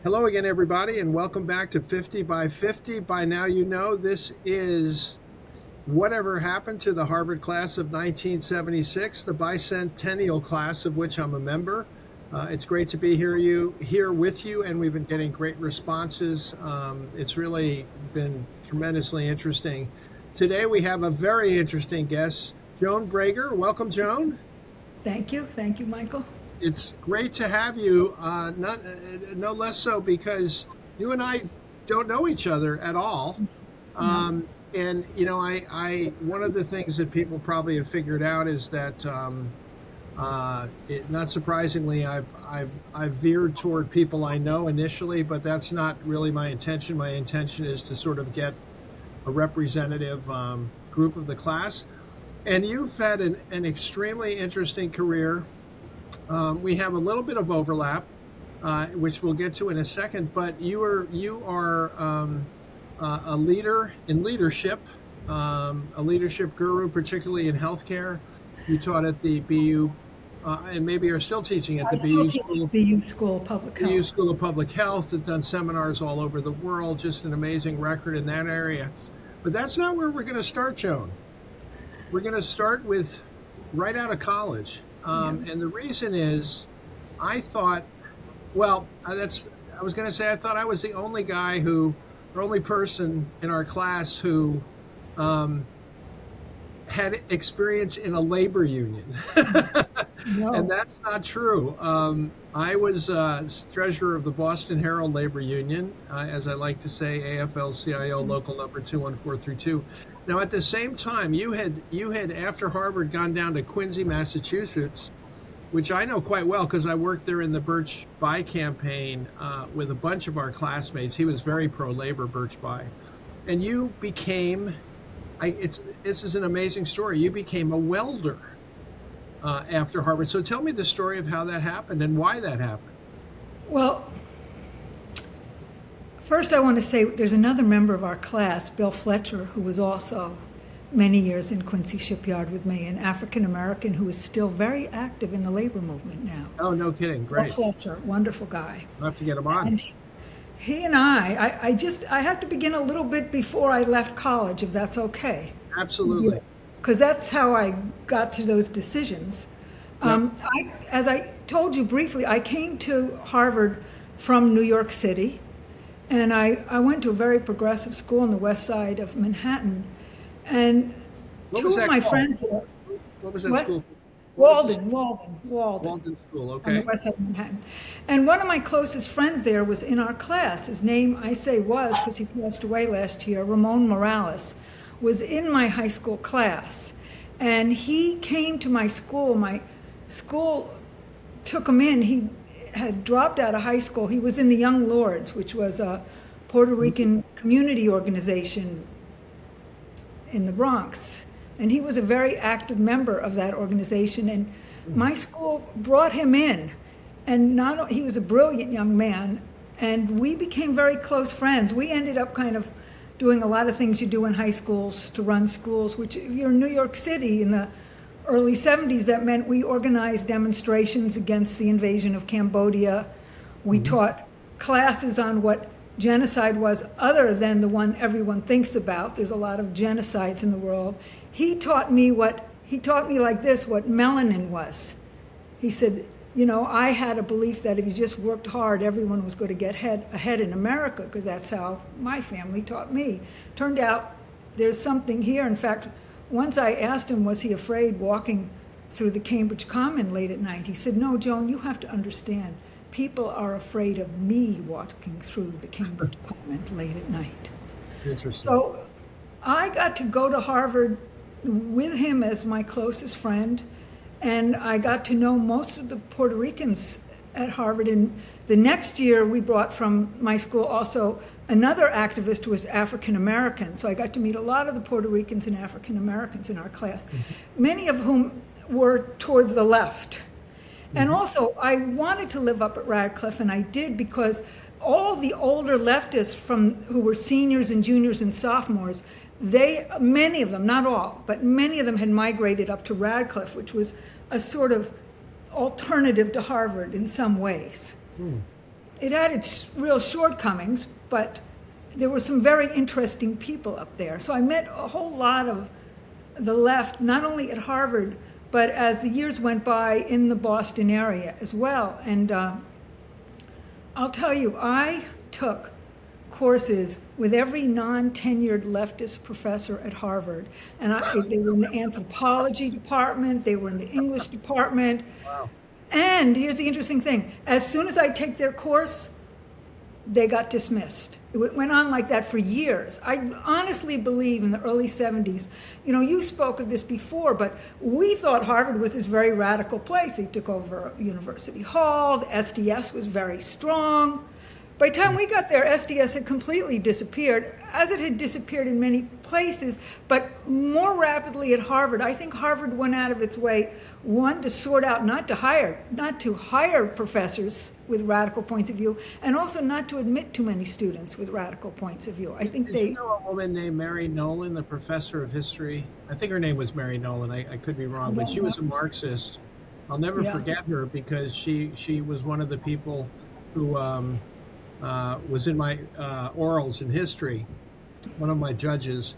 Hello again, everybody, and welcome back to 50 by 50. By now, you know this is Whatever Happened to the Harvard Class of 1976, the bicentennial class of which I'm a member. It's great to be here with you, and we've been getting great responses. It's really been tremendously interesting. Today, we have a very interesting guest, Joan Bragar. Welcome, Joan. Thank you. Thank you, Michael. It's great to have you. No less so because you and I don't know each other at all. No. And one of the things that people probably have figured out is that, not surprisingly, I've veered toward people I know initially, but that's not really my intention. My intention is to sort of get a representative group of the class. And you've had an extremely interesting career. We have a little bit of overlap, which we'll get to in a second. But you are a leader in leadership, a leadership guru, particularly in healthcare. You taught at the BU, and maybe are still teaching at the I still BU teach School, at BU School of Public BU Health. School of Public Health. Have done seminars all over the world. Just an amazing record in that area. But that's not where we're going to start, Joan. We're going to start with right out of college. Yeah. And the reason is, I thought, well, I was going to say I thought I was the only guy or only person in our class who had experience in a labor union. And No. that's not true. I was treasurer of the Boston Herald Labor Union, as I like to say, AFL-CIO local number 21432. Now, at the same time, you had after Harvard gone down to Quincy, Massachusetts, which I know quite well because I worked there in the Birch Bayh campaign with a bunch of our classmates. He was very pro-labor, Birch Bayh. And you became, this is an amazing story, you became a welder after Harvard. So tell me the story of how that happened and why that happened. Well, first I want to say there's another member of our class, Bill Fletcher, who was also many years in Quincy Shipyard with me, an African American who is still very active in the labor movement now. Oh, no kidding. Bill Great. Fletcher, wonderful guy. I'll have to get him on. And he and I have to begin a little bit before I left college, if that's okay. Absolutely. Because that's how I got to those decisions. Yep. As I told you briefly, I came to Harvard from New York City, and I went to a very progressive school on the west side of Manhattan. And What two was of that my called? friends were What was that what? school? What was the Walden. Walden School? On the Okay. west side of Manhattan. And one of my closest friends there was in our class. His name, I say was because he passed away last year, Ramon Morales, was in my high school class. And he came to my school. My school took him in. He had dropped out of high school. He was in the Young Lords, which was a Puerto Rican community organization in the Bronx. And he was a very active member of that organization. And my school brought him in. And he was a brilliant young man. And we became very close friends. We ended up kind of doing a lot of things you do in high schools to run schools, which if you're in New York City in the early 70s, that meant we organized demonstrations against the invasion of Cambodia. We taught classes on what genocide was other than the one everyone thinks about. There's a lot of genocides in the world. He taught me like this, what melanin was. He said, I had a belief that if you just worked hard, everyone was going to get ahead in America, because that's how my family taught me. Turned out there's something here. In fact, once I asked him, was he afraid walking through the Cambridge Common late at night? He said, no, Joan, you have to understand. People are afraid of me walking through the Cambridge Common late at night. Interesting. So I got to go to Harvard with him as my closest friend, and I got to know most of the Puerto Ricans at Harvard. And the next year, we brought from my school also another activist who was African American. So I got to meet a lot of the Puerto Ricans and African Americans in our class, many of whom were towards the left. And also, I wanted to live up at Radcliffe, and I did, because all the older leftists who were seniors and juniors and sophomores, many of them, not all, but many of them had migrated up to Radcliffe, which was a sort of alternative to Harvard in some ways. it had its real shortcomings, but there were some very interesting people up there. So I met a whole lot of the left, not only at Harvard, but as the years went by in the Boston area as well. And I'll tell you, I took courses with every non-tenured leftist professor at Harvard. And they were in the anthropology department, they were in the English department. Wow. And here's the interesting thing. As soon as I take their course, they got dismissed. It went on like that for years. I honestly believe in the early 70s, you spoke of this before, but we thought Harvard was this very radical place. They took over University Hall, the SDS was very strong. By the time we got there, SDS had completely disappeared, as it had disappeared in many places, but more rapidly at Harvard. I think Harvard went out of its way, one, to sort out, not to hire professors with radical points of view, and also not to admit too many students with radical points of view. I think Did you know a woman named Mary Nolan, the professor of history? I think her name was Mary Nolan. I could be wrong, but she was a Marxist. I'll never forget her because she was one of the people who was in my orals in history, one of my judges.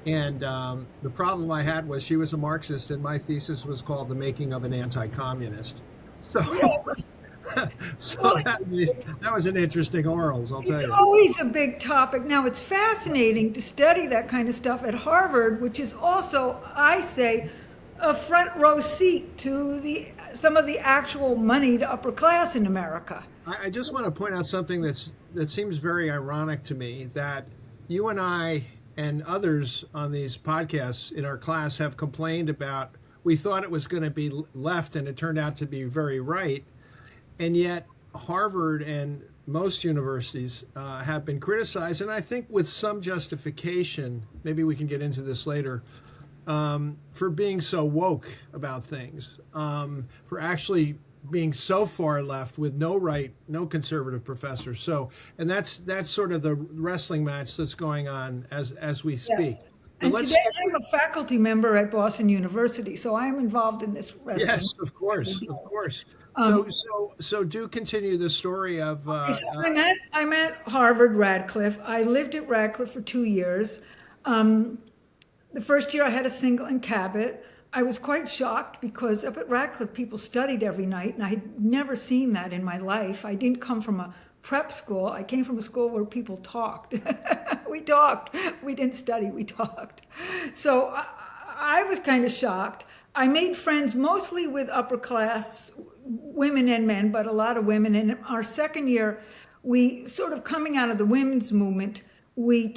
And the problem I had was she was a Marxist, and my thesis was called "The Making of an Anti-Communist." So, that was an interesting orals, I'll tell you. It's always a big topic. Now, it's fascinating to study that kind of stuff at Harvard, which is also, I say, a front row seat to some of the actual moneyed upper class in America. I just want to point out something that seems very ironic to me, that you and I and others on these podcasts in our class have complained about, we thought it was going to be left and it turned out to be very right. And yet Harvard and most universities have been criticized, and I think with some justification, maybe we can get into this later, for being so woke about things, for actually being so far left with no right, no conservative professors. So, and that's sort of the wrestling match that's going on as we speak. Yes. And today I'm a faculty member at Boston University, so I'm involved in this wrestling. Yes, of course. So do continue the story of. So I'm at Harvard, Radcliffe. I lived at Radcliffe for 2 years. The first year I had a single in Cabot. I was quite shocked because up at Radcliffe, people studied every night, and I had never seen that in my life. I didn't come from a prep school. I came from a school where people talked. We talked. We didn't study. We talked. So I was kind of shocked. I made friends mostly with upper class women and men, but a lot of women. And our second year, we sort of coming out of the women's movement, we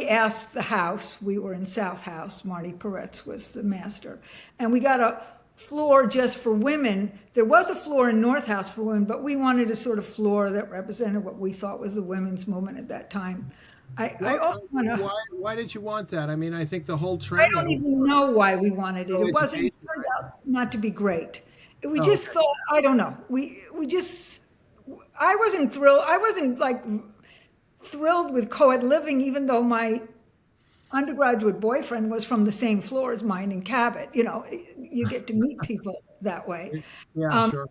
asked the house, we were in South House, Marty Peretz was the master, and we got a floor just for women. There was a floor in North House for women, but we wanted a sort of floor that represented what we thought was the women's movement at that time. I also want to. Why did you want that? I mean, I think the whole trend. I don't even know why we wanted it. It wasn't, it turned out not to be great. We just thought, I don't know. I wasn't thrilled. I wasn't like thrilled with co-ed living, even though my undergraduate boyfriend was from the same floor as mine in Cabot. You get to meet people that way. Yeah, sure.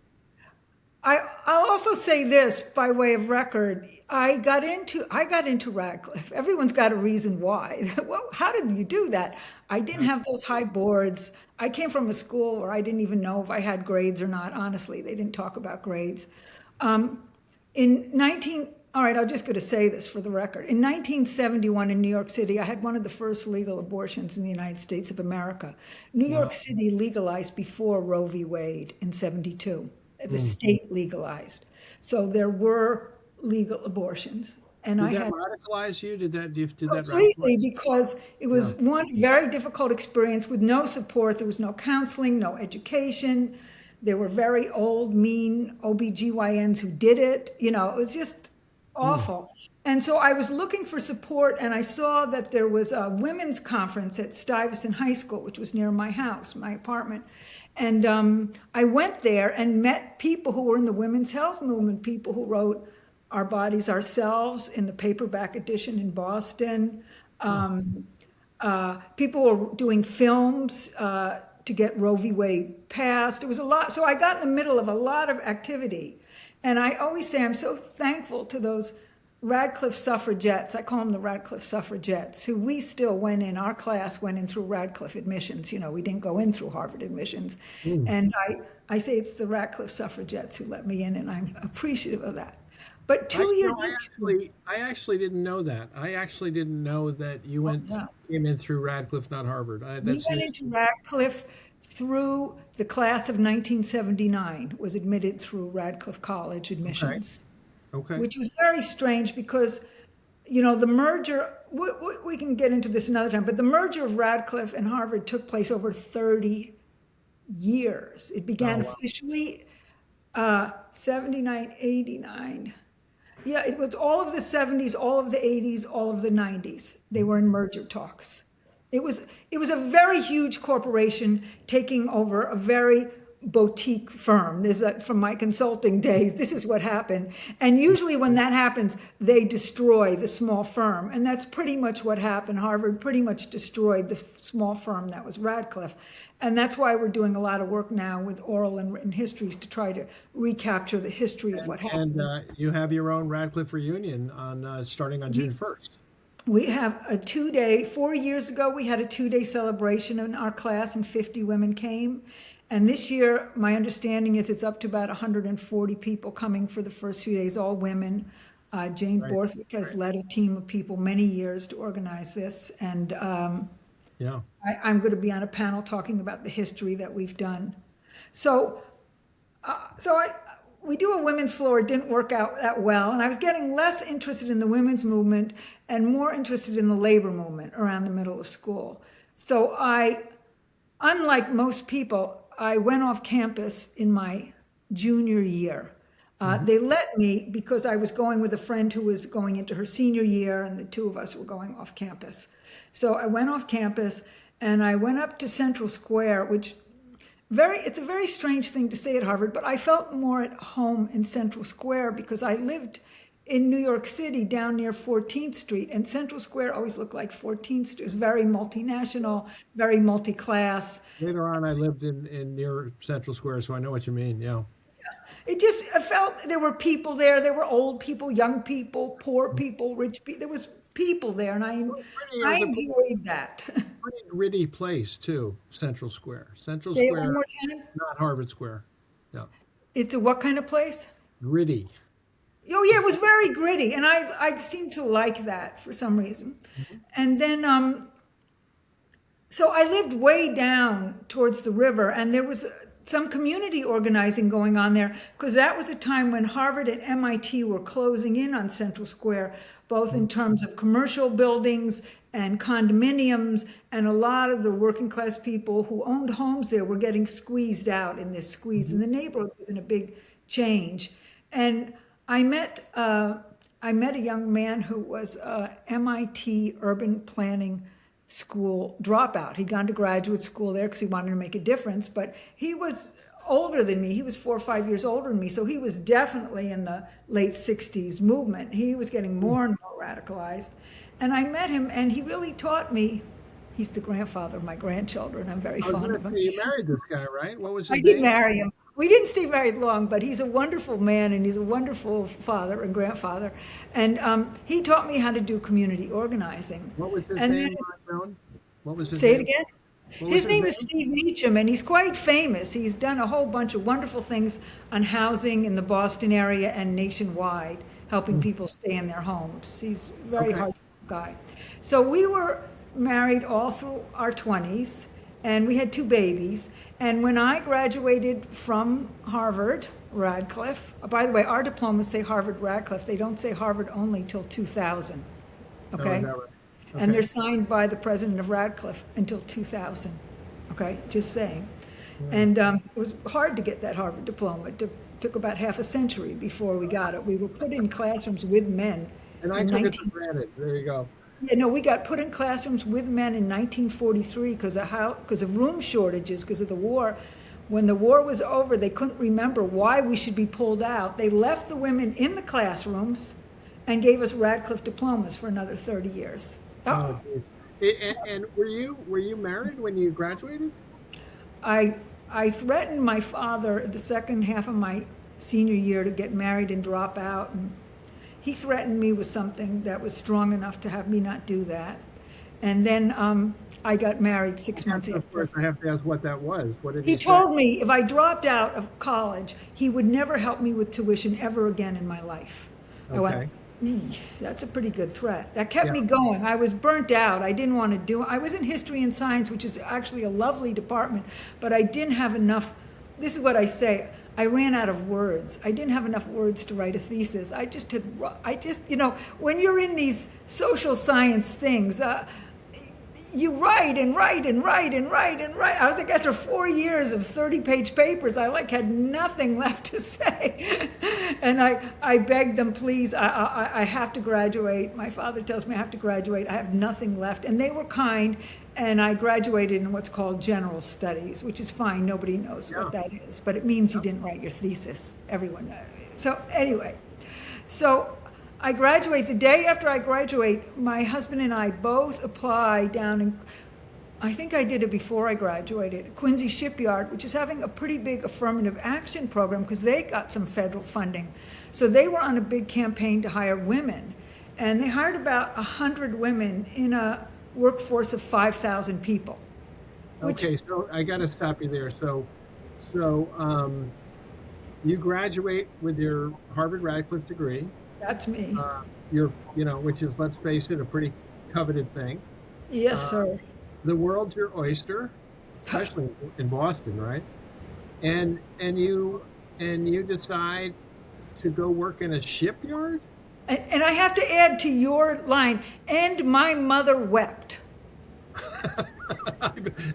I'll also say this by way of record. I got into Radcliffe. Everyone's got a reason why. Well, how did you do that? I didn't have those high boards. I came from a school where I didn't even know if I had grades or not. Honestly, they didn't talk about grades. All right, I'm just going to say this for the record. In 1971 in New York City, I had one of the first legal abortions in the United States of America. New York City legalized before Roe v. Wade in 72. The state legalized. So there were legal abortions. And did that radicalize you? Did that completely, because it was one very difficult experience with no support. There was no counseling, no education. There were very old, mean OBGYNs who did it. It was just awful. And so I was looking for support, and I saw that there was a women's conference at Stuyvesant High School, which was near my house, my apartment. And I went there and met people who were in the women's health movement, people who wrote Our Bodies, Ourselves in the paperback edition in Boston. People were doing films to get Roe v. Wade passed. It was a lot. So I got in the middle of a lot of activity. And I always say I'm so thankful to those Radcliffe suffragettes. I call them the Radcliffe suffragettes, who we still went in. Our class went in through Radcliffe admissions. We didn't go in through Harvard admissions. Mm. And I say it's the Radcliffe suffragettes who let me in, and I'm appreciative of that. But I, 2 years I into, actually didn't know that. I actually didn't know that you yeah, came in through Radcliffe, not Harvard. we That's went news. into Radcliffe through the class of 1979, was admitted through Radcliffe College Okay. admissions, Okay. which was very strange because, the merger, we can get into this another time, but the merger of Radcliffe and Harvard took place over 30 years. It Oh began wow. officially 79, 89. Yeah, it was all of the 70s, all of the 80s, all of the 90s. They were in merger talks. It was a very huge corporation taking over a very boutique firm. From my consulting days, this is what happened. And usually when that happens, they destroy the small firm. And that's pretty much what happened. Harvard pretty much destroyed the small firm that was Radcliffe. And that's why we're doing a lot of work now with oral and written histories to try to recapture the history of what And happened. you have your own Radcliffe reunion on starting on June 1st. We have a 2 day, 4 years ago, we had a 2 day celebration in our class and 50 women came. And this year, my understanding is it's up to about 140 people coming for the first few days, all women. Jane Right. Borthwick has led a team of people many years to organize this. And Yeah. I'm going to be on a panel talking about the history that we've done. So, we do a women's floor. It didn't work out that well, and I was getting less interested in the women's movement and more interested in the labor movement around the middle of school. So unlike most people, I went off campus in my junior year. Hmm. They let me because I was going with a friend who was going into her senior year, and the two of us were going off campus. So I went off campus, and I went up to Central Square, which it's a very strange thing to say at Harvard, but I felt more at home in Central Square because I lived in New York City down near 14th Street, and Central Square always looked like 14th Street. It was very multinational, very multi-class. Later on, I lived in near Central Square, so I know what you mean. Yeah. I felt there were people there. There were old people, young people, poor people, rich people. There was people there, and It I was a enjoyed that. pretty gritty place too, Central Square. Central Say it one Square, more time. not Harvard Square. Yeah. It's a what kind of place? Gritty. Oh yeah, it was very gritty, and I seem to like that for some reason. And then so I lived way down towards the river, and there was some community organizing going on there because that was a time when Harvard and MIT were closing in on Central Square, both in terms of commercial buildings and condominiums, and a lot of the working class people who owned homes there were getting squeezed out in this squeeze, and the neighborhood was in a big change. And I met a young man who was a MIT urban planning school dropout. He'd gone to graduate school there because he wanted to make a difference, but he was older than me. He was 4 or 5 years older than me, so he was definitely in the late 60s movement. He was getting more and more radicalized. And I met him, and he really taught me. He's the grandfather of my grandchildren. I'm very I was fond going of to him. say you married this guy, right? What was I his did name? marry him. We didn't stay married long, but he's a wonderful man and he's a wonderful father and grandfather. And he taught me how to do community organizing. What was his And then, name, Joan? What was his say it name? again. What was His his name name? is Steve Meacham, and he's quite famous. He's done a whole bunch of wonderful things on housing in the Boston area and nationwide, helping people stay in their homes. He's a very Okay. hard guy. So we were married all through our 20s, and we had 2 babies. And when I graduated from Harvard, Radcliffe, by the way, our diplomas say Harvard Radcliffe. They don't say Harvard only till 2000. Oh, is Okay? that right? And they're Okay. signed by the president of Radcliffe until 2000. Okay, just saying. And it was hard to get that Harvard diploma. It took about half a century before we got it. We were put in classrooms with men And I in took it for 19. granted. There you go. Yeah, no, we got put in classrooms with men in 1943 because of room shortages, because of the war. When the war was over, they couldn't remember why we should be pulled out. They left the women in the classrooms and gave us Radcliffe diplomas for another 30 years. Oh, geez. And were you married when you graduated? I threatened my father the second half of my senior year to get married and drop out. And he threatened me with something that was strong enough to have me not do that. And then I got married 6 months after. Of course, I have to ask what that was. What did He say? told me if I dropped out of college, he would never help me with tuition ever again in my life. I went, that's a pretty good threat. That kept me going. I was burnt out. I didn't want to do it. I was in history and science, which is actually a lovely department, but I didn't have enough. This is what I say. I ran out of words. I didn't have enough words to write a thesis. I just, when you're in these social science things, you write and write and write and write and write. I was like, after 4 years of 30-page papers, I had nothing left to say. And I begged them, please, I have to graduate. My father tells me I have to graduate. I have nothing left. And they were kind, and I graduated in what's called general studies, which is fine. Nobody knows what that is, but it means you didn't write your thesis. Everyone knows. So anyway, I graduate. The day after I graduate, my husband and I both apply down in, I think I did it before I graduated, Quincy shipyard, which is having a pretty big affirmative action program because they got some federal funding. So they were on a big campaign to hire women. And they hired about 100 women in a workforce of 5,000 people. Okay, so I got to stop you there. So you graduate with your Harvard Radcliffe degree. That's me. Which is, let's face it, a pretty coveted thing. Yes, sir. The world's your oyster, especially in Boston, right? And you decide to go work in a shipyard? And I have to add to your line, and my mother wept.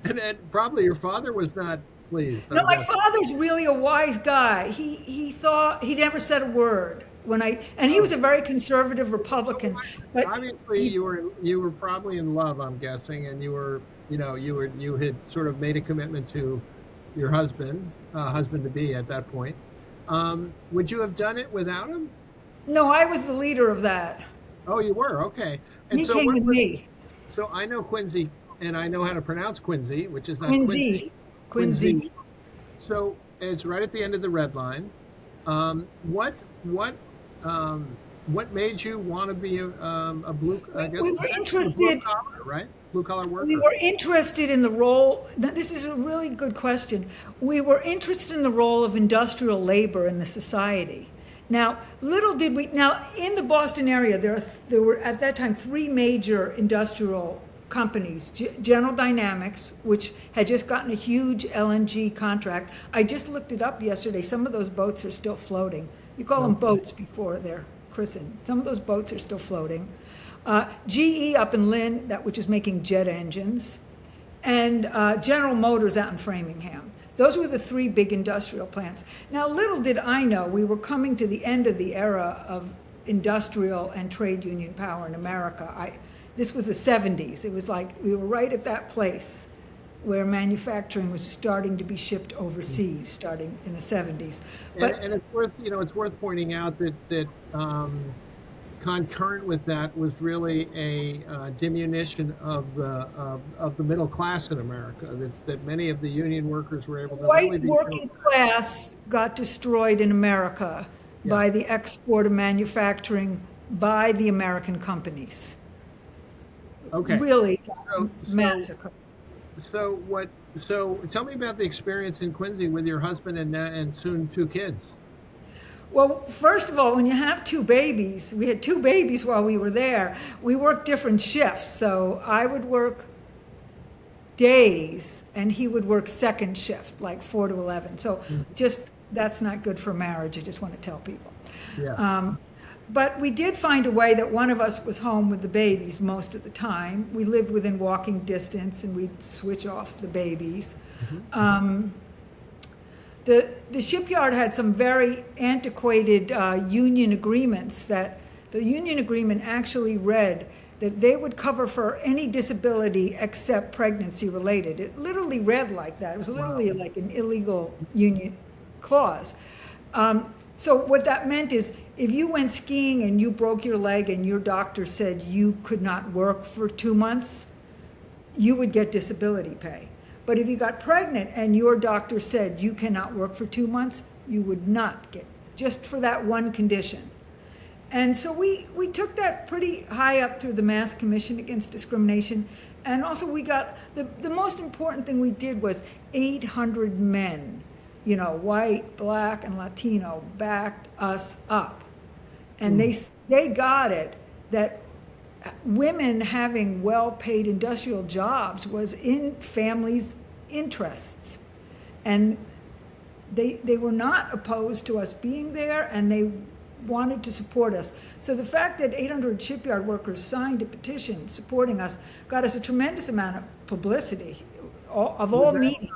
and probably your father was not pleased. No, my father's really a wise guy. He thought, he never said a word. And he was a very conservative Republican. But obviously, you were probably in love, I'm guessing, and you had sort of made a commitment to your husband to be at that point. Would you have done it without him? No, I was the leader of that. Oh, you were? Okay. And he came with me. So I know Quincy, and I know how to pronounce Quincy, which is not Quincy. Quincy. So it's right at the end of the red line. What made you want to be a blue? I guess we were interested, blue collar worker. We were interested in the role. This is a really good question. We were interested in the role of industrial labor in the society. Now, little did we. Now, in the Boston area, there were at that time 3 major industrial companies: General Dynamics, which had just gotten a huge LNG contract. I just looked it up yesterday. Some of those boats are still floating. You call them boats before they're christened. Some of those boats are still floating. GE up in Lynn, which is making jet engines, and General Motors out in Framingham. Those were the 3 big industrial plants. Now, little did I know we were coming to the end of the era of industrial and trade union power in America. This was the 70s. It was like we were right at that place where manufacturing was starting to be shipped overseas, starting in the 70s. But and it's worth pointing out that concurrent with that was really a diminution of the middle class in America. That many of the union workers were able to. White working class got destroyed in America by the export of manufacturing by the American companies. Okay. Really massacred. So tell me about the experience in Quincy with your husband and soon 2 kids. Well, first of all, when you have 2 babies, we had 2 babies while we were there. We worked different shifts. So I would work days and he would work second shift, like 4 to 11. So that's not good for marriage. I just want to tell people. Yeah. But we did find a way that one of us was home with the babies most of the time. We lived within walking distance, and we'd switch off the babies. Mm-hmm. The shipyard had some very antiquated union agreements that the union agreement actually read that they would cover for any disability except pregnancy related. It literally read like that. It was literally like an illegal union clause. So what that meant is if you went skiing and you broke your leg and your doctor said you could not work for 2 months, you would get disability pay. But if you got pregnant and your doctor said you cannot work for 2 months, you would not get just for that one condition. And so we took that pretty high up through the Mass Commission Against Discrimination. And also we got, the most important thing we did was 800 men, white, black, and Latino, backed us up. And they got it that women having well-paid industrial jobs was in families' interests. And they were not opposed to us being there, and they wanted to support us. So the fact that 800 shipyard workers signed a petition supporting us got us a tremendous amount of publicity of all media.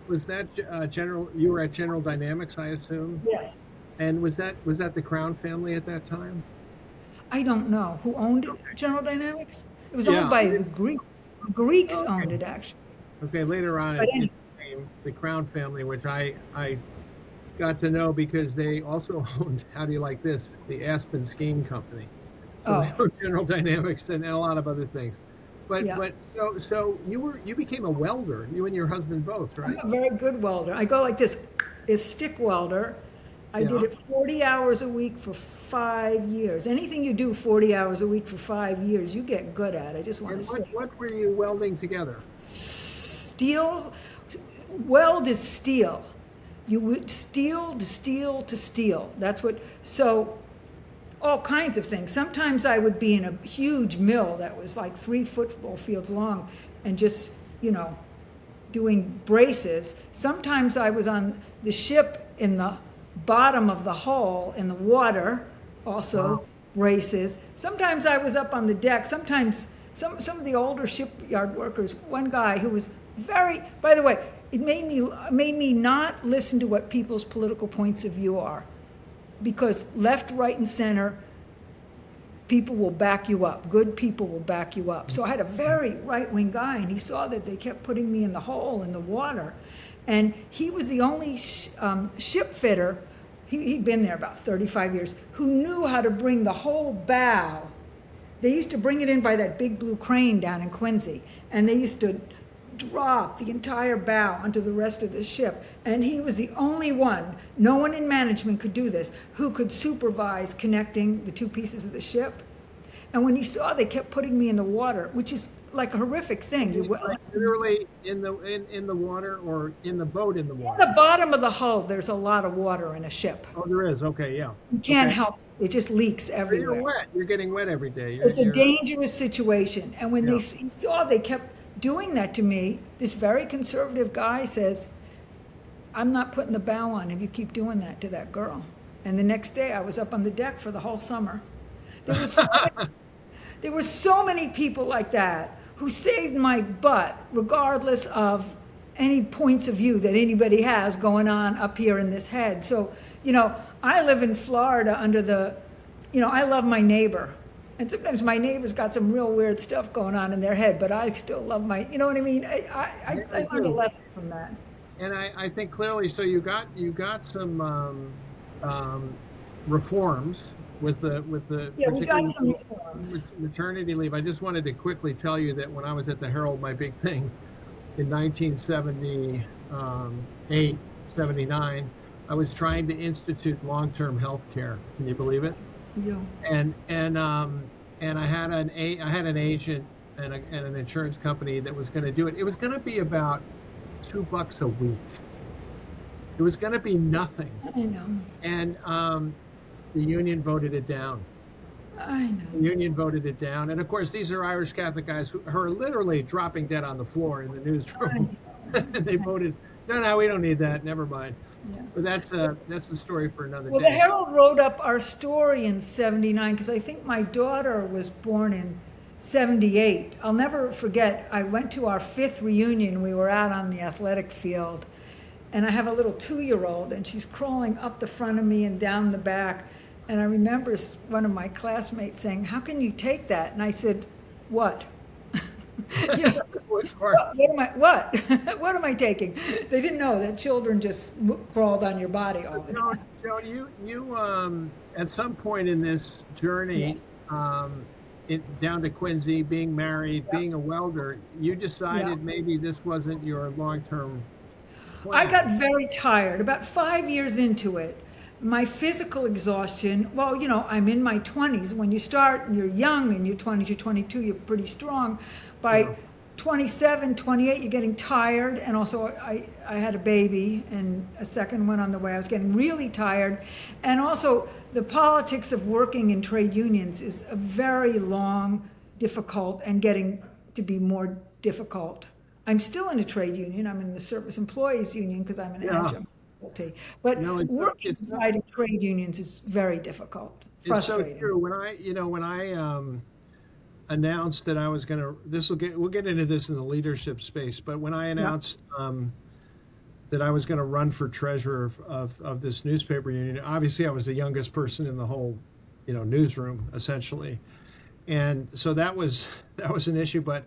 Was that General? You were at General Dynamics, I assume. Yes. And was that the Crown family at that time? I don't know who owned it. General Dynamics. It was owned by the Greeks. The Greeks owned it, actually. Okay. Later on, it became the Crown family, which I got to know because they also owned, how do you like this, the Aspen Skiing Company. So they owned General Dynamics and a lot of other things. But so you became a welder, you and your husband both, right? I'm a very good welder. I go like this, is stick welder. I did it 40 hours a week for 5 years. Anything you do 40 hours a week for 5 years, you get good at. I just want to say. What were you welding together? Steel. Weld is steel. You would steel to steel to steel. That's what, so all kinds of things. Sometimes I would be in a huge mill that was like 3 football fields long and just, doing braces. Sometimes I was on the ship in the bottom of the hull in the water, also braces. Sometimes I was up on the deck. Sometimes some of the older shipyard workers, one guy who was by the way, it made me not listen to what people's political points of view are, because left, right, and center, people will back you up. Good people will back you up. So I had a very right-wing guy, and he saw that they kept putting me in the hole in the water, and he was the only ship fitter. He'd been there about 35 years, who knew how to bring the whole bow. They used to bring it in by that big blue crane down in Quincy, and they used to drop the entire bow onto the rest of the ship. And he was the only one, no one in management could do this, who could supervise connecting the 2 pieces of the ship. And when he saw they kept putting me in the water, which is like a horrific thing. Literally in the water, or in the boat in the water? At the bottom of the hull, there's a lot of water in a ship. Oh, there is. Okay, yeah. You can't help it. It just leaks everywhere. You're wet. You're getting wet every day. It's a dangerous situation. And when he saw they kept doing that to me, this very conservative guy says, I'm not putting the bow on if you keep doing that to that girl. And the next day I was up on the deck for the whole summer. There were so many people like that who saved my butt, regardless of any points of view that anybody has going on up here in this head. So, I live in Florida under the, I love my neighbor. And sometimes my neighbor's got some real weird stuff going on in their head, but I still love you know what I mean? I learned a lesson from that. And I think clearly, so you got some reforms with the we got some reforms. Maternity leave. I just wanted to quickly tell you that when I was at the Herald, my big thing in 1978, 79, I was trying to institute long-term health care. Can you believe it? Yeah. And I had an agent and an insurance company that was going to do it. It was going to be about $2 a week. It was going to be nothing. I know. And the union voted it down. I know. The union voted it down. And of course, these are Irish Catholic guys who are literally dropping dead on the floor in the newsroom. They voted, no, we don't need that. Never mind. Yeah. But that's a story for another day. Well, the Herald wrote up our story in 79, because I think my daughter was born in 78. I'll never forget, I went to our 5th reunion. We were out on the athletic field, and I have a little 2-year-old, and she's crawling up the front of me and down the back. And I remember one of my classmates saying, "How can you take that?" And I said, "What?" What am I taking? They didn't know that children just crawled on your body all the time. Joan, you at some point in this journey, down to Quincy, being married, being a welder, you decided maybe this wasn't your long-term plan. I got very tired. About 5 years into it, my physical exhaustion, well, I'm in my 20s. When you start and you're young and you're 20, you're 22, you're pretty strong. By 27, 28, you're getting tired. And also I had a baby and a second one on the way. I was getting really tired. And also the politics of working in trade unions is a very long, difficult, and getting to be more difficult. I'm still in a trade union. I'm in the Service Employees Union because I'm an adjunct. But working inside of trade unions is very difficult, frustrating. It's so true. When I announced that I was going to, we'll get into this in the leadership space, but when I announced that I was going to run for treasurer of this newspaper union, obviously I was the youngest person in the whole, newsroom essentially. And so that was an issue. But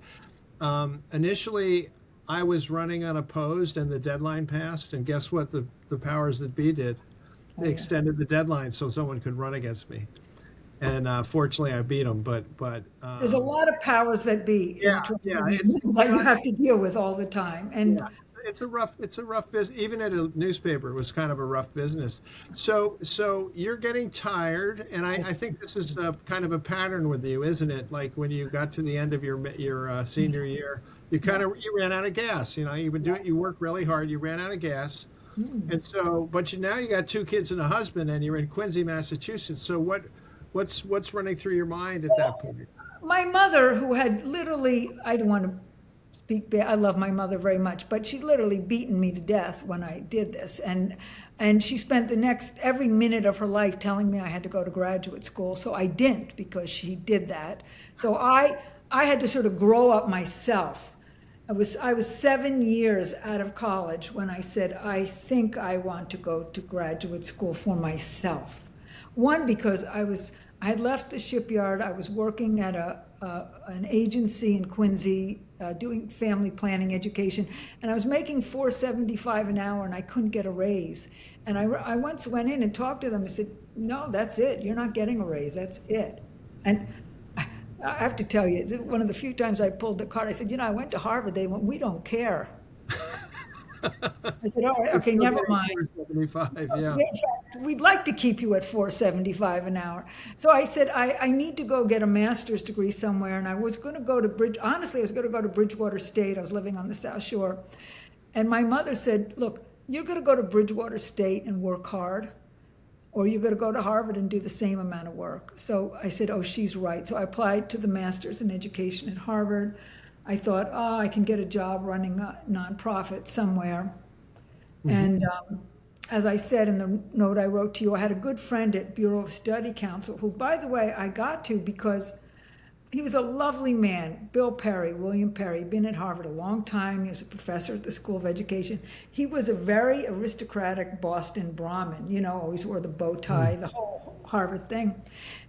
initially I was running unopposed and the deadline passed. And guess what the powers that be did? They extended the deadline so someone could run against me. And fortunately I beat them. But there's a lot of powers that be that you have to deal with all the time. And it's a rough business. Even at a newspaper, it was kind of a rough business. So you're getting tired, and I think this is kind of a pattern with you, isn't it? Like when you got to the end of your senior year, you ran out of gas. You've been doing, you worked really hard, you ran out of gas, and so now you got 2 kids and a husband, and you're in Quincy, Massachusetts. So what's running through your mind at that point? My mother, who had literally, I don't want to speak bad, I love my mother very much, but she literally beaten me to death when I did this. And she spent every minute of her life telling me I had to go to graduate school. So I didn't, because she did that. So I had to sort of grow up myself. I was 7 years out of college when I said, I think I want to go to graduate school for myself. One, because I had left the shipyard. I was working at an agency in Quincy doing family planning education, and I was making $4.75 an hour, and I couldn't get a raise. And I once went in and talked to them and said, no, that's it. You're not getting a raise. That's it. And I have to tell you, one of the few times I pulled the card, I said, I went to Harvard. They went, we don't care. I said, all right, okay, never mind. Yeah. We'd like to keep you at $4.75 an hour. So I said, I need to go get a master's degree somewhere. And I was going to go to honestly, I was going to go to Bridgewater State. I was living on the South Shore. And my mother said, look, you're going to go to Bridgewater State and work hard, or you're going to go to Harvard and do the same amount of work. So I said, oh, she's right. So I applied to the master's in education at Harvard. I thought, I can get a job running a nonprofit somewhere. Mm-hmm. And as I said in the note I wrote to you, I had a good friend at Bureau of Study Council, who, by the way, I got to because he was a lovely man. Bill Perry, William Perry, been at Harvard a long time. He was a professor at the School of Education. He was a very aristocratic Boston Brahmin, always wore the bow tie, the whole Harvard thing.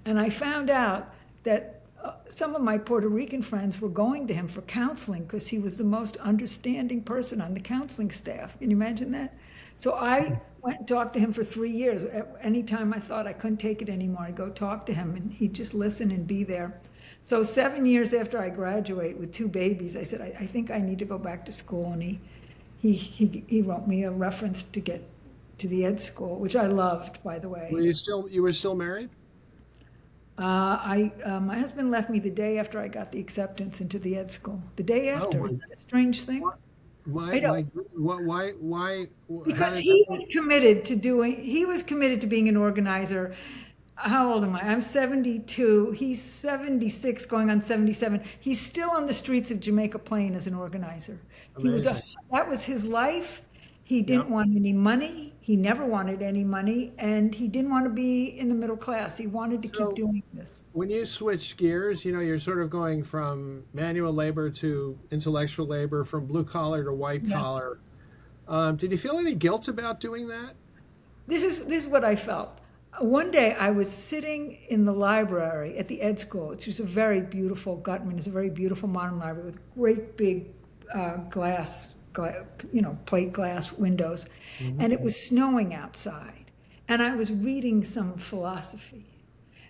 And I found out that some of my Puerto Rican friends were going to him for counseling because he was the most understanding person on the counseling staff. Can you imagine that? So I went and talked to him for 3 years. Anytime I thought I couldn't take it anymore, I'd go talk to him, and he'd just listen and be there. So 7 years after I graduate with 2 babies, I said, I think I need to go back to school. And he wrote me a reference to get to the ed school, which I loved, by the way. You were still married? My husband left me the day after I got the acceptance into the ed school. The day after. Isn't that a strange thing? Why? Because he was committed to being an organizer. How old am I? I'm 72. He's 76, going on 77. He's still on the streets of Jamaica Plain as an organizer. That was his life. He didn't want any money. He never wanted any money, and he didn't want to be in the middle class. He wanted to keep doing this. When you switch gears, you're sort of going from manual labor to intellectual labor, from blue collar to white collar. Did you feel any guilt about doing that? This is what I felt. One day I was sitting in the library at the ed school, which is a very beautiful, Gutman is a very beautiful modern library with great big plate glass windows, and it was snowing outside, and I was reading some philosophy,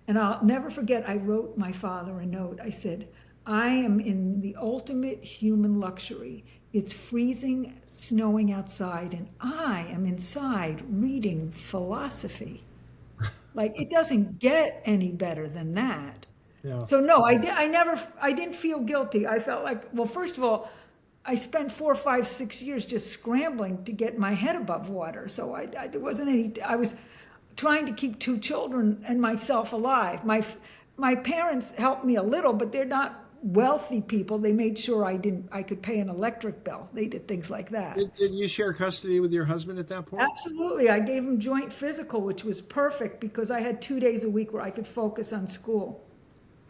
and I'll never forget, I wrote my father a note. I said, I am in the ultimate human luxury. It's freezing, snowing outside, and I am inside reading philosophy. Like, it doesn't get any better than that. Yeah. So no, I didn't feel guilty. I felt like, well, first of all, I spent 4, 5, 6 years just scrambling to get my head above water. So there wasn't any, I was trying to keep 2 children and myself alive. My parents helped me a little, but they're not wealthy people. They made sure I could pay an electric bill. They did things like that. Did you share custody with your husband at that point? Absolutely. I gave him joint physical, which was perfect because I had 2 days a week where I could focus on school.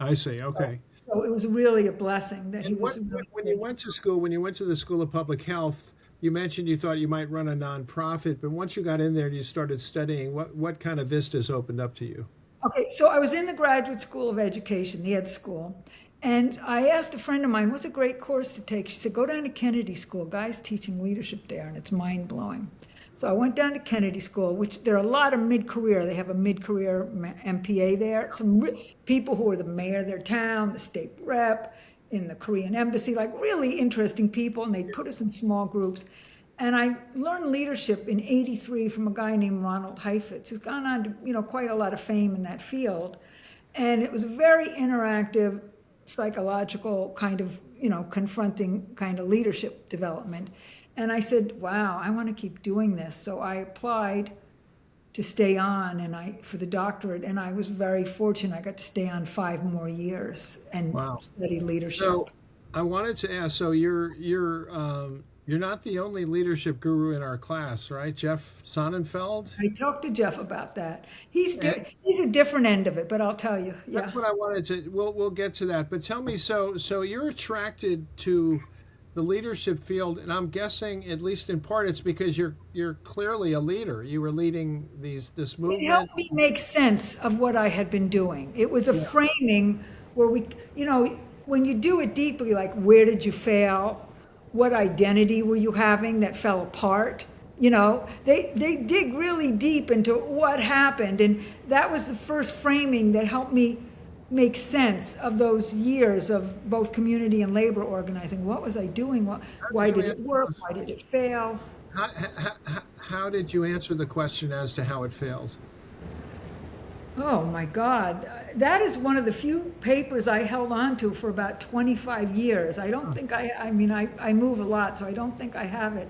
I see. Okay. So it was really a blessing that he And was. when you went to school, when you went to the School of Public Health, you mentioned you thought you might run a nonprofit, but once you got in there and you started studying, what kind of vistas opened up to you? Okay, so I was in the Graduate School of Education, the Ed School, and I asked a friend of mine, what's a great course to take? She said, go down to Kennedy School. Guys teaching leadership there, and it's mind-blowing. So I went down to Kennedy School, which there are a lot of mid-career. They have a mid-career MPA there. Some people who are the mayor of their town, the state rep, in the Korean embassy, like really interesting people, and they'd put us in small groups. And I learned leadership in '83 from a guy named Ronald Heifetz, who's gone on to, quite a lot of fame in that field. And it was a very interactive, psychological kind of, confronting kind of leadership development. And I said, wow, I want to keep doing this. So I applied to stay on for the doctorate, and I was very fortunate. I got to stay on 5 more years and study leadership. So I wanted to ask, so you're not the only leadership guru in our class, right? Jeff Sonnenfeld? I talked to Jeff about that. He's a different end of it, but I'll tell you. Yeah. That's what I wanted to, we'll get to that. But tell me, so you're attracted to the leadership field, and I'm guessing, at least in part, it's because you're clearly a leader. You were leading this movement. It helped me make sense of what I had been doing. It was a framing where when you do it deeply, like where did you fail? What identity were you having that fell apart? They dig really deep into what happened, and that was the first framing that helped me make sense of those years of both community and labor organizing. What was I doing? Why did it work? Why did it fail? How did you answer the question as to how it failed? Oh my God. That is one of the few papers I held on to for about 25 years. I don't think I move a lot, so I don't think I have it.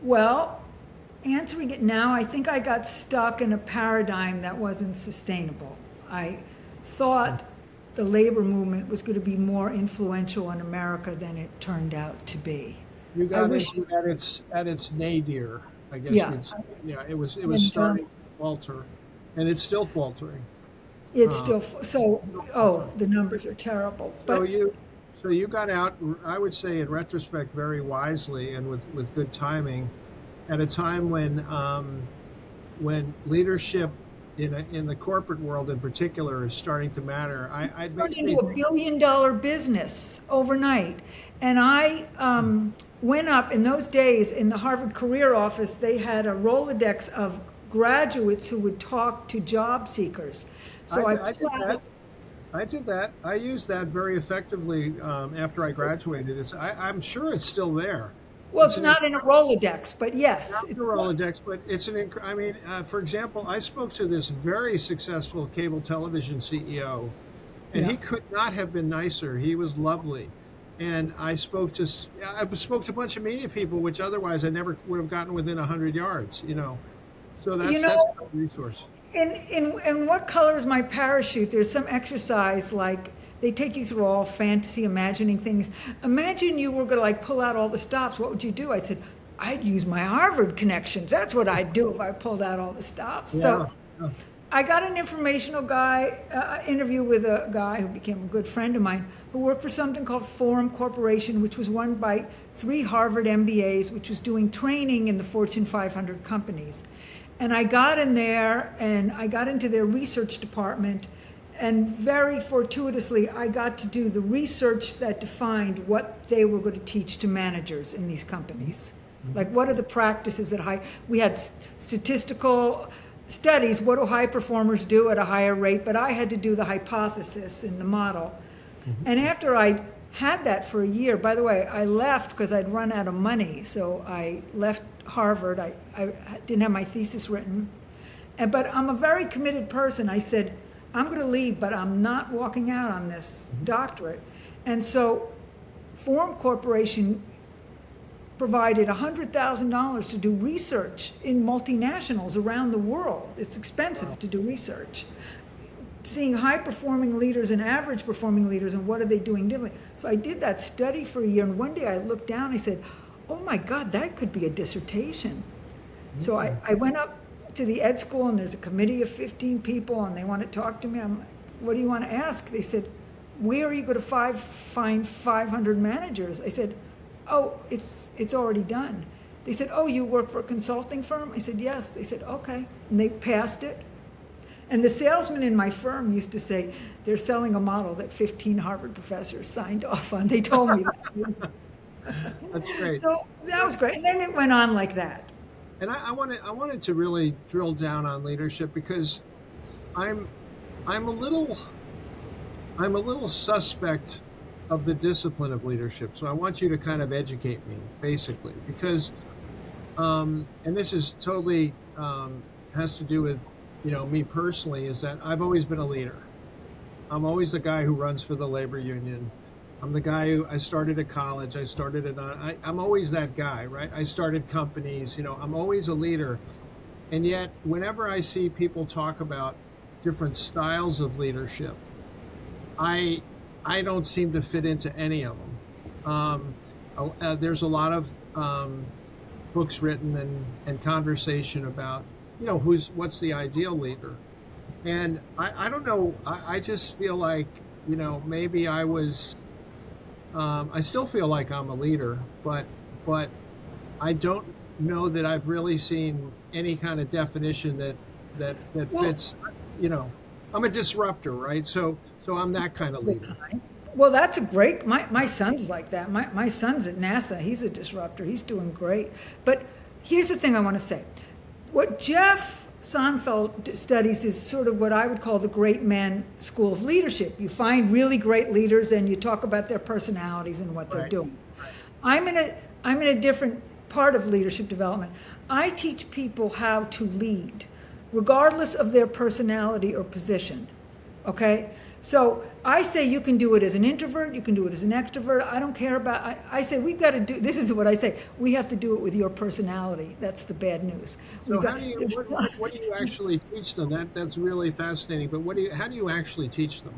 Well, answering it now, I think I got stuck in a paradigm that wasn't sustainable. I thought the labor movement was going to be more influential in America than it turned out to be. You got it at its nadir, I guess. Yeah. It was starting to falter, and it's still faltering. It's still the numbers are terrible. But so you got out, I would say, in retrospect, very wisely and with good timing, at a time when leadership in the corporate world in particular is starting to matter. It turned into a $1 billion business overnight, and I went up in those days in the Harvard Career Office. They had a Rolodex of graduates who would talk to job seekers. So I did that. I used that very effectively after I graduated. I'm sure it's still there. Well, it's not in a Rolodex, but yes. Not in a Rolodex, but it's for example, I spoke to this very successful cable television CEO, and he could not have been nicer. He was lovely. And I spoke to a bunch of media people, which otherwise I never would have gotten within 100 yards, So that's a resource. In What Color Is My Parachute, there's some exercise like they take you through all fantasy, imagining things. Imagine you were going to pull out all the stops. What would you do? I said, I'd use my Harvard connections. That's what I'd do if I pulled out all the stops. Yeah. So I got an informational interview with a guy who became a good friend of mine who worked for something called Forum Corporation, which was run by 3 Harvard MBAs, which was doing training in the Fortune 500 companies. And I got in there and I got into their research department, and very fortuitously, I got to do the research that defined what they were going to teach to managers in these companies. Like, what are the practices that we had statistical studies, what do high performers do at a higher rate, but I had to do the hypothesis in the model. And after I had that for a year, by the way, I left because I'd run out of money. So I left Harvard. I didn't have my thesis written. But I'm a very committed person. I said, I'm going to leave, but I'm not walking out on this doctorate. And so Forum Corporation provided $100,000 to do research in multinationals around the world. It's expensive to do research. Seeing high-performing leaders and average-performing leaders and what are they doing differently. So I did that study for a year, and one day I looked down and I said, oh my God, that could be a dissertation. So I went up to the ed school, and there's a committee of 15 people, and they want to talk to me. I'm like, what do you want to ask? They said, where are you going to find 500 managers? I said, oh, it's already done. They said, oh, you work for a consulting firm? I said, yes. They said, okay. And they passed it. And the salesman in my firm used to say, they're selling a model that 15 Harvard professors signed off on. They told me that. That's great. So that was great. And then it went on like that. And I wanted to really drill down on leadership, because I'm a little suspect of the discipline of leadership. So I want you to kind of educate me, basically, because and this is totally has to do with me personally, is that I've always been a leader. I'm always the guy who runs for the labor union. I'm the guy who, I started a college, I'm always that guy, right? I started companies, I'm always a leader. And yet, whenever I see people talk about different styles of leadership, I don't seem to fit into any of them. There's a lot of books written and conversation about, what's the ideal leader. And I don't know, I just feel like, maybe I was, I still feel like I'm a leader, but I don't know that I've really seen any kind of definition that fits, I'm a disruptor, right? So I'm that kind of leader. Well, that's a great, my son's like that. My son's at NASA. He's a disruptor. He's doing great. But here's the thing I want to say. What Jeff Sonnenfeld studies is sort of what I would call the great men school of leadership. You find really great leaders and you talk about their personalities and what they're doing. I'm in a different part of leadership development. I teach people how to lead, regardless of their personality or position. Okay? So I say you can do it as an introvert, you can do it as an extrovert. I don't care about, I say we've got to do, this is what I say, we have to do it with your personality. That's the bad news. So what do you actually teach them? That's really fascinating, but how do you actually teach them?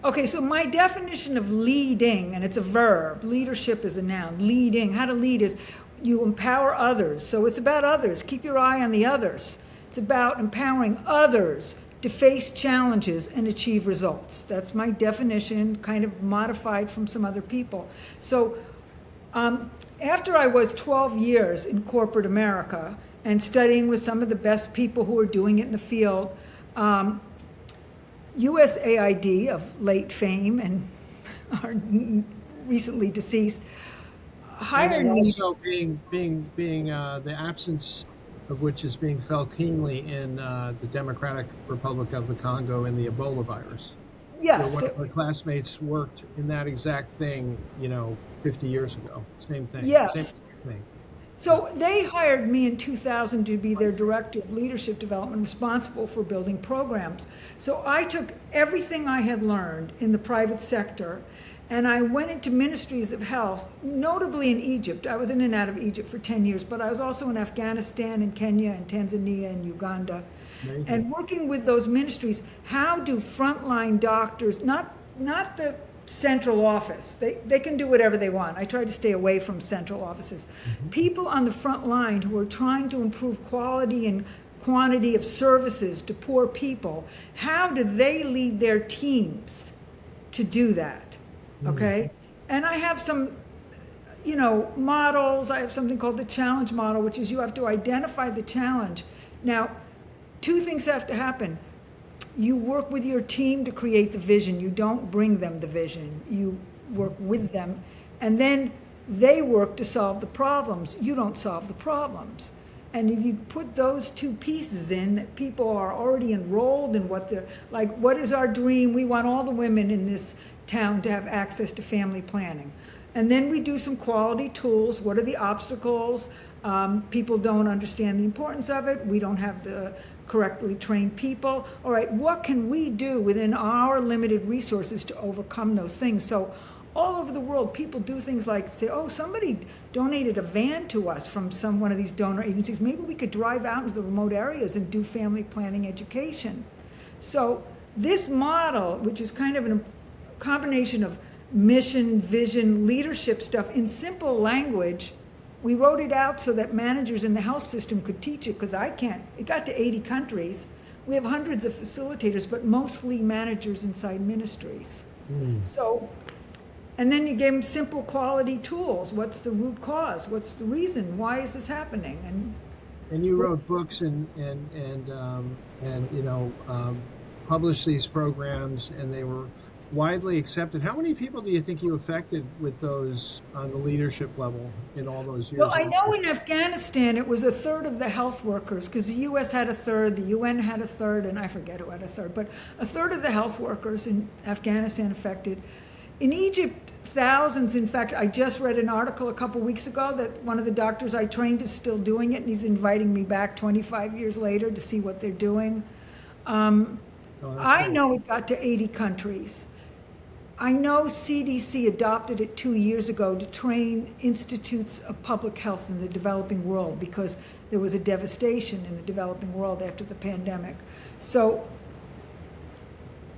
Okay, so my definition of leading, and it's a verb, leadership is a noun, leading, how to lead is you empower others. So it's about others, keep your eye on the others. It's about empowering others to face challenges and achieve results. That's my definition, kind of modified from some other people. So after I was 12 years in corporate America and studying with some of the best people who are doing it in the field, USAID of late fame and are recently deceased, hired me. Also being the absence of which is being felt keenly in the Democratic Republic of the Congo in the Ebola virus. Yes. One of my classmates worked in that exact thing, 50 years ago. Same thing. Yes. Same thing. So they hired me in 2000 to be their director of leadership development, responsible for building programs. So I took everything I had learned in the private sector and I went into ministries of health, notably in Egypt. I was in and out of Egypt for 10 years, but I was also in Afghanistan and Kenya and Tanzania and Uganda. Amazing. And working with those ministries, how do frontline doctors, not the central office, they can do whatever they want. I try to stay away from central offices. Mm-hmm. People on the front line who are trying to improve quality and quantity of services to poor people, how do they lead their teams to do that? Okay, and I have some, models. I have something called the challenge model, which is you have to identify the challenge. Now, two things have to happen. You work with your team to create the vision. You don't bring them the vision. You work with them, and then they work to solve the problems. You don't solve the problems. And if you put those two pieces in, that people are already enrolled in what they're, like, what is our dream? We want all the women in this town to have access to family planning. And then we do some quality tools. What are the obstacles? People don't understand the importance of it. We don't have the correctly trained people. All right, what can we do within our limited resources to overcome those things? So all over the world, people do things like say, oh, somebody donated a van to us from one of these donor agencies. Maybe we could drive out into the remote areas and do family planning education. So this model, which is kind of a combination of mission, vision, leadership stuff in simple language, we wrote it out so that managers in the health system could teach it, because I can't. It got to 80 countries. We have hundreds of facilitators, but mostly managers inside ministries. So, and then you gave them simple quality tools. What's the root cause? What's the reason? Why is this happening? And you wrote books and published these programs, and they were widely accepted. How many people do you think you affected with those on the leadership level in all those years? Well, I know in Afghanistan it was a third of the health workers, because the U.S. had a third, the UN had a third, and I forget who had a third, but a third of the health workers in Afghanistan affected. In Egypt, thousands. In fact, I just read an article a couple weeks ago that one of the doctors I trained is still doing it, and he's inviting me back 25 years later to see what they're doing. I know it got to 80 countries. I know CDC adopted it 2 years ago to train institutes of public health in the developing world, because there was a devastation in the developing world after the pandemic. So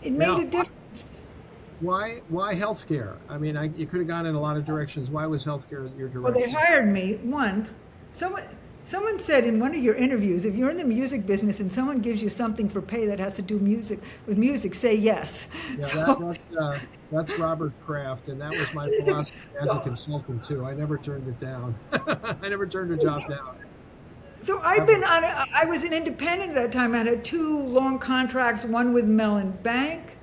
it made a difference. Why healthcare? I mean, you could have gone in a lot of directions. Why was healthcare your direction? Well, they hired me. Someone said in one of your interviews, if you're in the music business and someone gives you something for pay that has to do with music, say yes. Yeah, So, that's Robert Kraft, and that was my philosophy as a consultant too. I never turned it down. I never turned a job down. So I was an independent at that time. I had 2 long contracts, one with Mellon Bank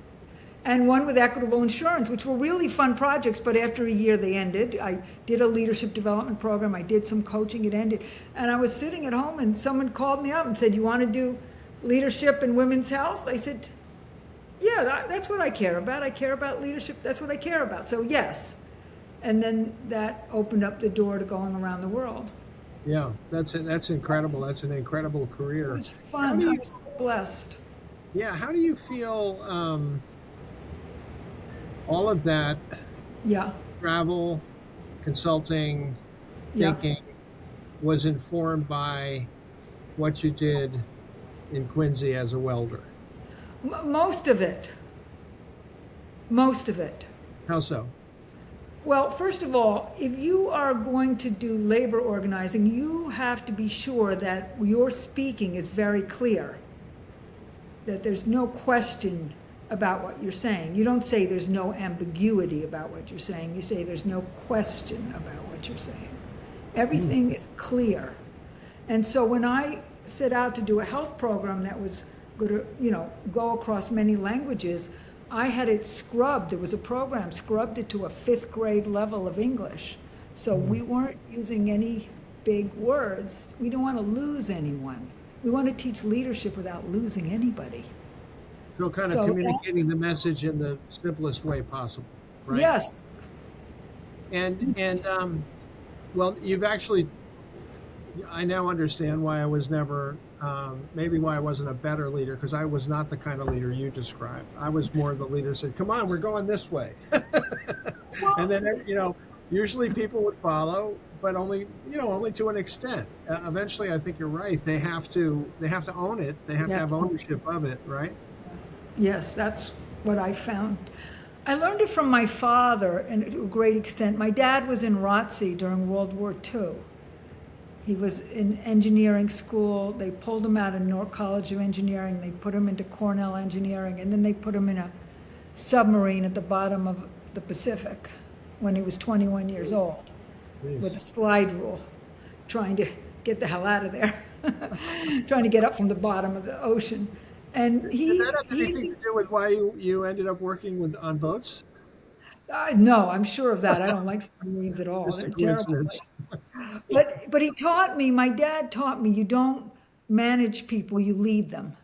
and one with Equitable Insurance, which were really fun projects, but after a year they ended. I did a leadership development program, I did some coaching, it ended. And I was sitting at home and someone called me up and said, you want to do leadership in women's health? I said, yeah, that's what I care about. I care about leadership, that's what I care about, so yes. And then that opened up the door to going around the world. Yeah, that's incredible. That's an incredible career. It was fun, I was so blessed. Yeah, how do you feel all of that travel, consulting, thinking was informed by what you did in Quincy as a welder? Most of it. How so? Well, first of all, if you are going to do labor organizing, you have to be sure that your speaking is very clear, that there's no question about what you're saying. You don't say there's no ambiguity about what you're saying. You say there's no question about what you're saying. Everything is clear. And so when I set out to do a health program that was going to, go across many languages, I had it scrubbed. There was a program, scrubbed it to a 5th grade level of English. So we weren't using any big words. We don't want to lose anyone. We want to teach leadership without losing anybody. So kind of communicating the message in the simplest way possible, right? Yes. And well, you've actually, I now understand why I was never, maybe why I wasn't a better leader, because I was not the kind of leader you described. I was more the leader who said, come on, we're going this way. And then, usually people would follow, but only to an extent. Eventually, I think you're right. They have to own it. They have to have ownership of it, right? Yes, that's what I found. I learned it from my father, and to a great extent. My dad was in ROTC during World War II. He was in engineering school. They pulled him out of Newark College of Engineering. They put him into Cornell Engineering, and then they put him in a submarine at the bottom of the Pacific when he was 21 years old with a slide rule, trying to get the hell out of there, trying to get up from the bottom of the ocean. And Did that have anything to do with why you ended up working on boats? No, I'm sure of that. I don't like submarines at all. Just a They're terrible. coincidence. But he taught me, my dad taught me, you don't manage people, you lead them.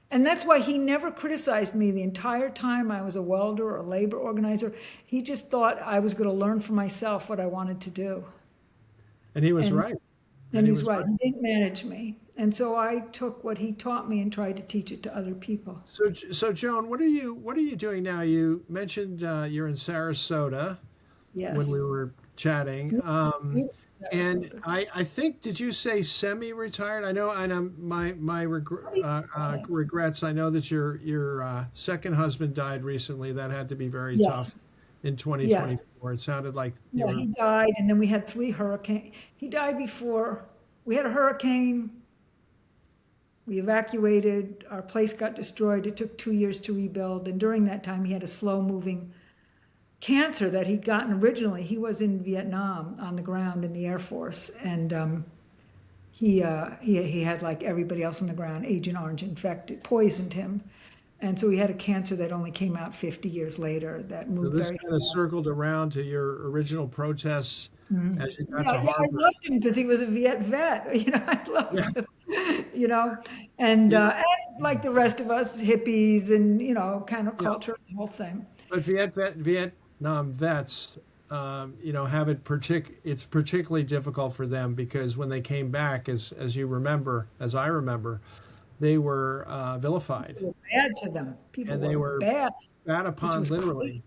And that's why he never criticized me the entire time I was a welder or a labor organizer. He just thought I was going to learn for myself what I wanted to do. And he was right. And And he he's was right. right. He didn't manage me. And so I took what he taught me and tried to teach it to other people. So Joan, what are you doing now? You mentioned you're in Sarasota when Yes. we were chatting. Beautiful And Sarasota. I think, did you say semi-retired? I know, and regrets. I know that your second husband died recently. That had to be very Yes. tough in Yes. 2024. It sounded like you Yeah, were. he died, and then we had three hurricanes. He died before we had a hurricane. We evacuated. Our place got destroyed. It took 2 years to rebuild. And during that time, he had a slow moving cancer that he'd gotten originally. He was in Vietnam on the ground in the Air Force. And he had, like everybody else on the ground, Agent Orange infected, poisoned him. And so he had a cancer that only came out 50 years later that So moved this very kind of fast. circled around to your oritional protests as you got Yeah, to yeah, I Harvard. loved him because he was a vet. I Yeah, loved him, you know, and like the rest of us, hippies and, yeah. counterculture, the whole thing. But Vietnam vets, have it's particularly difficult for them because when they came back, as you remember, as I remember, they were vilified People were bad to them. People and they were were bad, spat which upon was crazy. literally.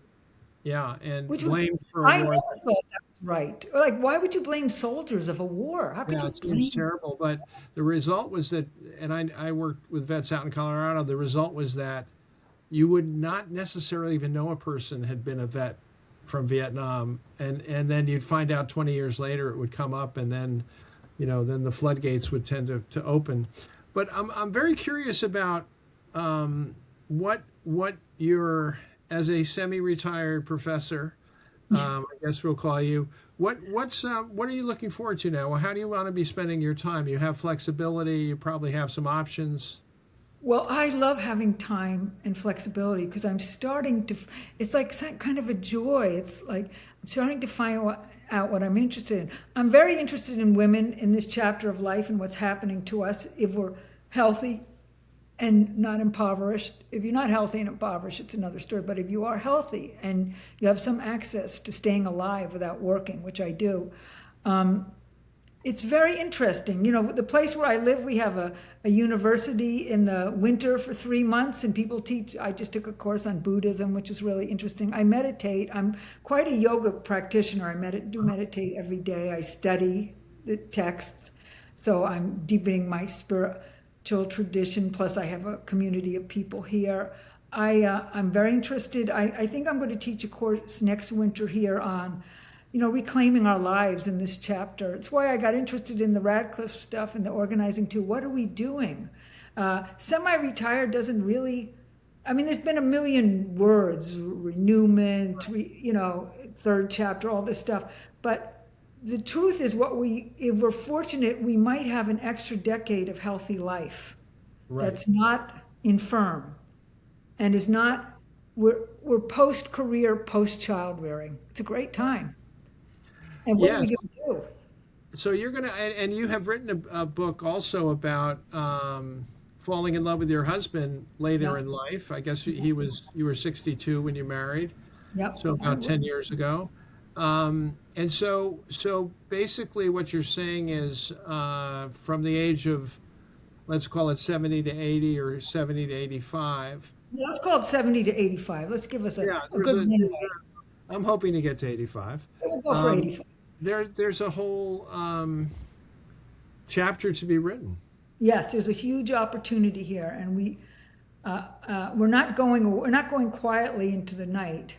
Yeah, and Which was, blamed for I never wars. thought that was right. Like, why would you blame soldiers of a war? How could Yeah, you it seems blame? terrible. But the result was that, and I worked with vets out in Colorado. The result was that you would not necessarily even know a person had been a vet from Vietnam, and then you'd find out 20 years later it would come up, and then the floodgates would tend to open. But I'm very curious about what you're, as a semi-retired professor, I guess we'll call you. What are you looking forward to now? Well, how do you want to be spending your time? You have flexibility. You probably have some options. Well, I love having time and flexibility because I'm starting to, it's like kind of a joy. It's like I'm starting to find out what I'm interested in. I'm very interested in women in this chapter of life and what's happening to us if we're healthy and not impoverished. If you're not healthy and impoverished, it's another story. But if you are healthy and you have some access to staying alive without working, which I do, it's very interesting. The place where I live, we have a university in the winter for 3 months, and people teach. I just took a course on Buddhism, which is really interesting. I meditate. I'm quite a yoga practitioner. I do meditate every day. I study the texts, so I'm deepening my spiritual tradition. Plus, I have a community of people here. I'm very interested. I think I'm going to teach a course next winter here on reclaiming our lives in this chapter. It's why I got interested in the Radcliffe stuff and the organizing too. What are we doing? Semi-retired doesn't really, there's been a million words, renewment, third chapter, all this stuff. But the truth is if we're fortunate, we might have an extra decade of healthy life Right. that's not infirm and is not, we're post-career, post-child rearing. It's a great time. And what are we Yes. going to do? So you're gonna, and you have written a book also about falling in love with your husband later Yeah. in life. I guess you were 62 when you married, Yep. so I about will. 10 years ago. And so basically, what you're saying is from the age of, let's call it 70 to 80 or 70 to 85. Yeah, let's call it 70 to 85. Let's give us Yeah, a good midway. I'm hoping to get to 85. We'll go for Um, 85. there's a whole chapter to be written. Yes, there's a huge opportunity here, and we're not going quietly into the night.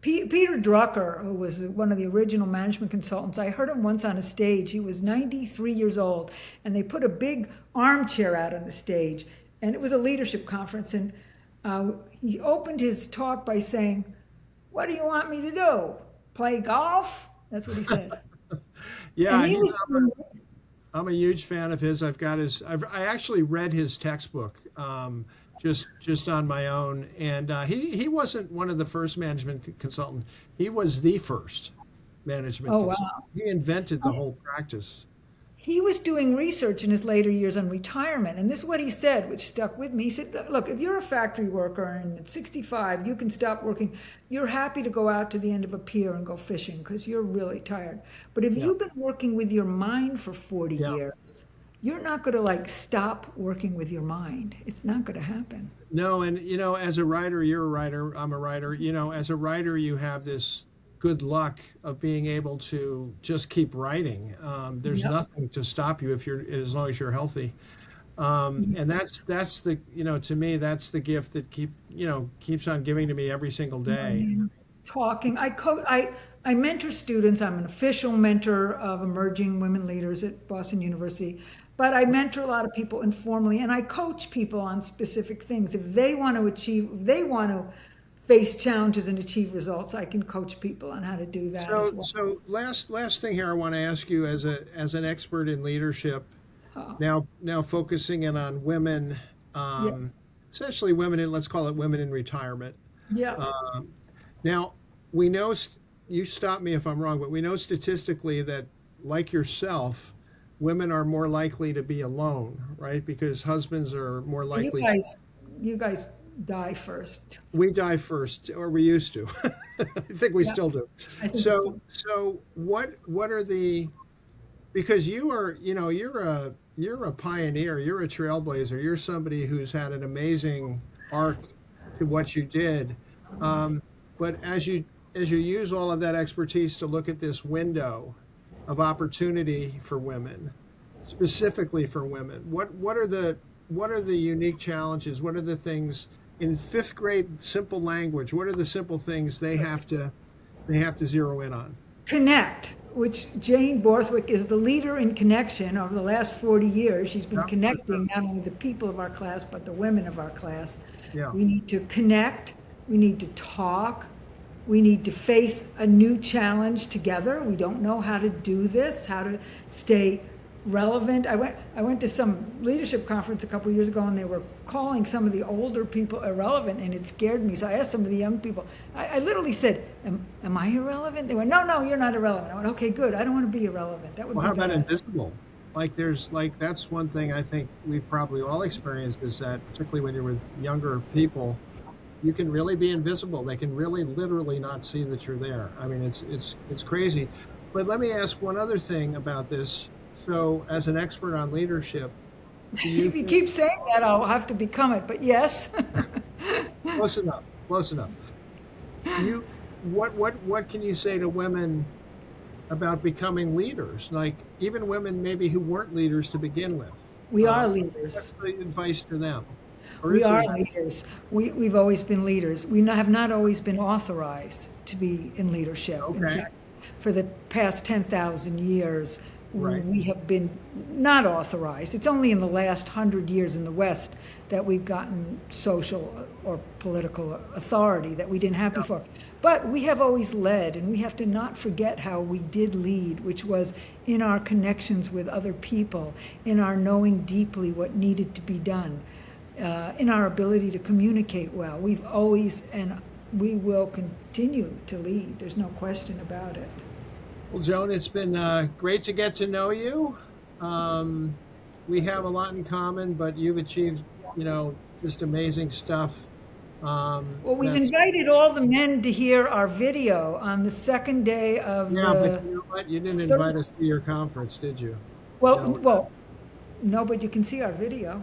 Peter Drucker, who was one of the original management consultants, I heard him once on a stage. He was 93 years old, and they put a big armchair out on the stage, and it was a leadership conference. And he opened his talk by saying, "What do you want me to do? Play golf?" That's what he said. And Yeah, he was, I'm a huge fan of his. I actually read his textbook just on my own, and he wasn't one of the first management consultants. He was the first management oh consultant. wow. He invented the whole practice. he was doing research in his later years on retirement, and this is what he said, which stuck with me. He said, look, if you're a factory worker and at 65 you can stop working, you're happy to go out to the end of a pier and go fishing because you're really tired. But if you've been working with your mind for 40 years, you're not going to like stop working with your mind. It's not going to happen. No, and as a writer, you're a writer, I'm a writer. As a writer, you have this good luck of being able to just keep writing. There's nothing to stop you as long as you're healthy. And that's the to me that's the gift that keeps on giving to me every single day. Talking, I mentor students. I'm an official mentor of emerging women leaders at Boston University, but I mentor a lot of people informally, and I coach people on specific things. If they want to face challenges and achieve results, I can coach people on how to do that as well. So last thing here, I want to ask you as an expert in leadership, now focusing in on women, essentially women in, let's call it women in retirement. Yeah. Now we know, you stop me if I'm wrong, but we know statistically that, like yourself, women are more likely to be alone, right? Because husbands are more likely. You guys die first. We die first, or we used to. I think we still do. So what are the, because you're a pioneer, you're a trailblazer, you're somebody who's had an amazing arc to what you did. But as you use all of that expertise to look at this window of opportunity for women, specifically for women, what are the unique challenges? What are the things in fifth grade simple language? What are the simple things they have to zero in on? Connect, which Jane Borthwick is the leader in connection over the last 40 years. She's been connecting not only the people of our class, but the women of our class. Yeah. We need to connect. We need to talk. We need to face a new challenge together. We don't know how to do this, how to stay relevant. I went to some leadership conference a couple of years ago, and they were calling some of the older people irrelevant, and it scared me. So I asked some of the young people, I literally said, am I irrelevant? They went, no, you're not irrelevant. I went, okay, good. I don't want to be irrelevant. That would be how about bad. invisible? That's one thing I think we've probably all experienced, is that particularly when you're with younger people, you can really be invisible. They can really literally not see that you're there. I mean, it's crazy. But let me ask one other thing about this. So as an expert on leadership, if you keep saying that, I'll have to become it, but yes. Close enough. What can you say to women about becoming leaders? Like even women maybe who weren't leaders to begin with. We are leaders. What's the advice to them? We are leaders. We've always been leaders. We have not always been authorized to be in leadership. Okay. In fact, for the past 10,000 years, Right. we have been not authorized. It's only in the last 100 years in the West that we've gotten social or political authority that we didn't have before. But we have always led, and we have to not forget how we did lead, which was in our connections with other people, in our knowing deeply what needed to be done, in our ability to communicate well. We've always, and we will continue to lead. There's no question about it. Well, Joan, it's been great to get to know you. We have a lot in common, but you've achieved, just amazing stuff. Well, we've invited all the men to hear our video on the second day of but you know what? You didn't invite us to your conference, did you? Well, no, but you can see our video.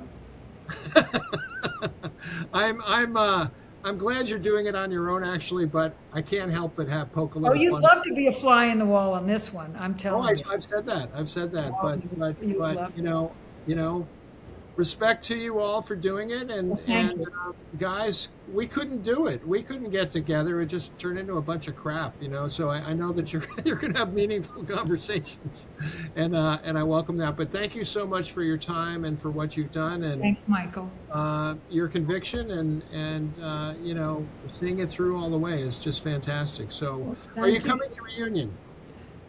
I'm glad you're doing it on your own, actually, but I can't help but poke a little fun. Oh, you'd love to be a fly in the wall on this one. I'm telling you. I've said that. Oh, but respect to you all for doing it, and guys, we couldn't do it. We couldn't get together. It just turned into a bunch of crap, So I know that you're going to have meaningful conversations, and I welcome that. But thank you so much for your time and for what you've done, and thanks, Michael. Your conviction and seeing it through all the way is just fantastic. So, are you coming to reunion?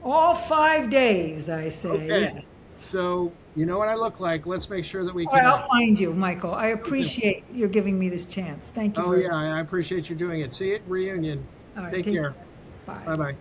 All 5 days, I say. Okay. Yes. So, you know what I look like. Let's make sure that we can. All right, I'll find you, Michael. I appreciate your giving me this chance. Thank you. I appreciate you doing it. See you at reunion. All right, take care. Bye. Bye-bye.